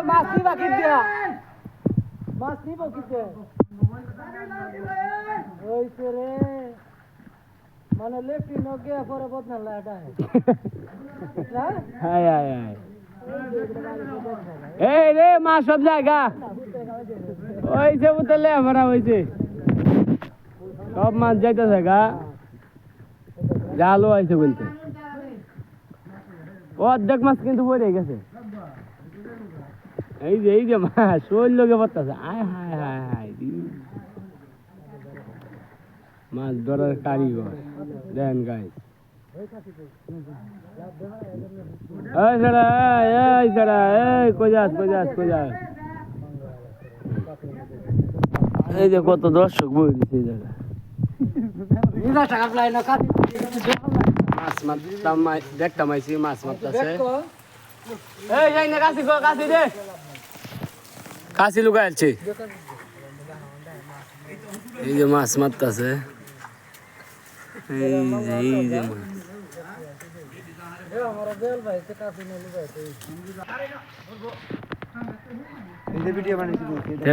মাছ নিবা কি দিয়া মাছ নিব কি ওইছে রে মানে লেফটি নগে পরে বদনা লাটা হায় হায় হায় এই রে মাছ সব জায়গা ওইছে উতলে ভরা হইছে সব মাছ যাইতেছে গা জালও আইছে বলতে অর্ধেক মাছ কিন্তু পড়ে গেছে এই যে মাছ ওই লোকে পড়তেছে আয় হায় হায় হায় মাছ ধরার কারিগর দেন গাই এই যে কত দর্শক বই দিচ্ছে মাছ মারতাম দেখতাম আইসি মাছ মারতেছে এই যাই না কাশি কাশি দে কাশি লুকাই আছে এই যে মাছ মারতেছে এই যে মাছ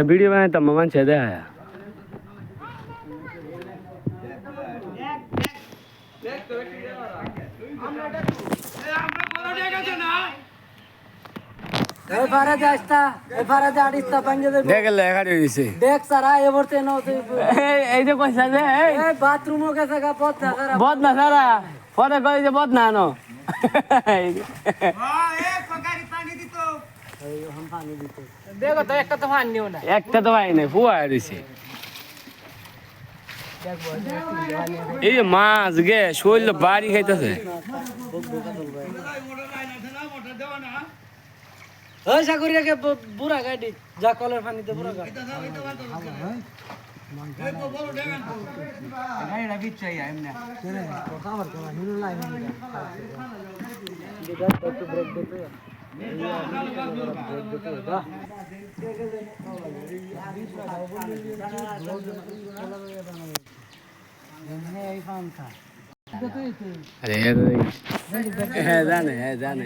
ভিডিও বানাইতাম মানুষ দেখা বাথরুম বদনা সারা পরে কই যে বদনা আনো দেখো তো একটা তো পানি নিও না একটা তো পাই নাই ফুয়া দিছে এই যে মাছ গে শৈল বাড়ি খাইতেছে ওই সাগরিয়াকে বুড়া গাড়ি যা কলের পানিতে বুড়া গাড়ি গাড়িটা বিচ্ছাই এমনি আমার কেমন হিরো লাইন একটু ব্রেক দিতে अरे है जाने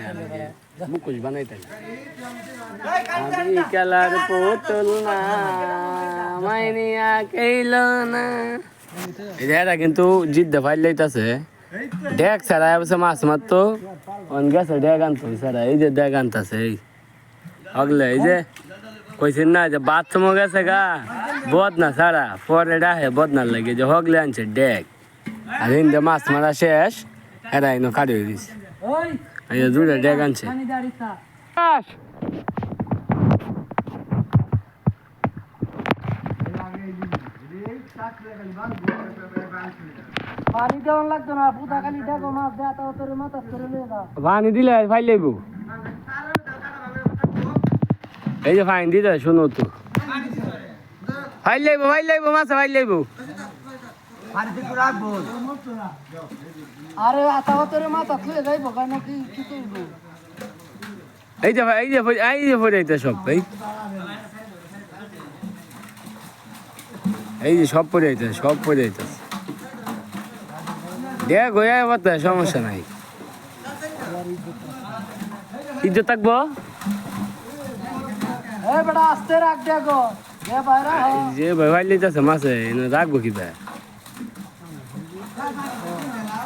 मुकुश बनाइते अभी कलर पोतल ना माइनिया कइलो ना এরা কিন্তু জিদ্দ ফাইল লইতাছে ডেক ছাড়া এবছে মাছ মারতো অন গেছে ডেক আনতো ছাড়া এই যে ডেক আনতাছে এই আগলে এই যে কইছেন না যে বাথরুম গেছে গা বদনা ছাড়া পরে ডাহে বদনার লাগে যে হগলে আনছে ডেক আর হিন্দে মাছ মারা শেষ এরা ইনো কাটি হয়ে দিছে এই যে দুটা ডেক আনছে পানি দেওয়ান লাগতো না পুতা খালি দেখো মাছ দেয়া তো তোর মাথা করে নিয়ে যা পানি দিলে ফাইল লইব এই যে ফাইন দিতে শুনো তো ফাইল লইব মাছ ফাইল লইব আরে আতা তোর মাথা খুলে যাইব কেন কি কি করব এই যে পড়ে সব এই যে সব পড়ে যাইতেছে দেখ হয়ে বলতে সমস্যা নাই ইজ্জত থাকবো আস্তে রাখ দেখো যে ভাই লিতেছে মাছে রাখবো কি ভাই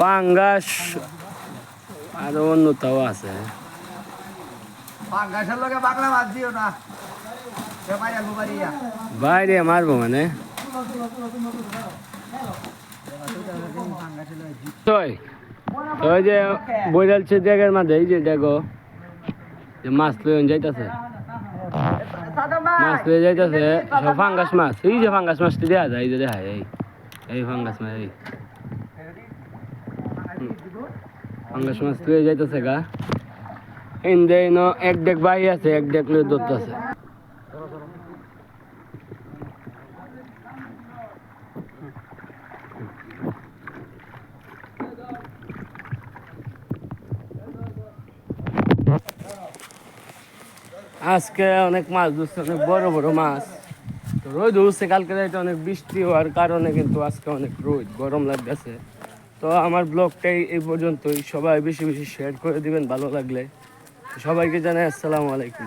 পাঙ্গাস আর অন্য তাও আছে বাইরে মারবো মানে ওই যে বইরালছে ডেগের মাঝে এই যে ডেগো যে মাছ লইন যাইতেছে মাছ লয়ে যাইতেছে সব ফাঙ্গাস মাছ এই যে ফাঙ্গাস মাছটি দেওয়া যায় এই যে দেখা এই ফাঙ্গাস মাছ এই ফাঙ্গাস মাছ লয়ে যাইতেছে গা ইন্দে এক ডেক বাই আছে এক ডেক লয়ে ধরতেছে আজকে অনেক মাছ ধরছে অনেক বড় বড় মাছ তো রোদ উঠছে কালকে রাতে অনেক বৃষ্টি হওয়ার কারণে কিন্তু আজকে অনেক রোদ গরম লাগতেছে তো আমার ব্লগটাই এই পর্যন্তই সবাই বেশি বেশি শেয়ার করে দিবেন ভালো লাগলে সবাইকে জানাই আসসালামু আলাইকুম।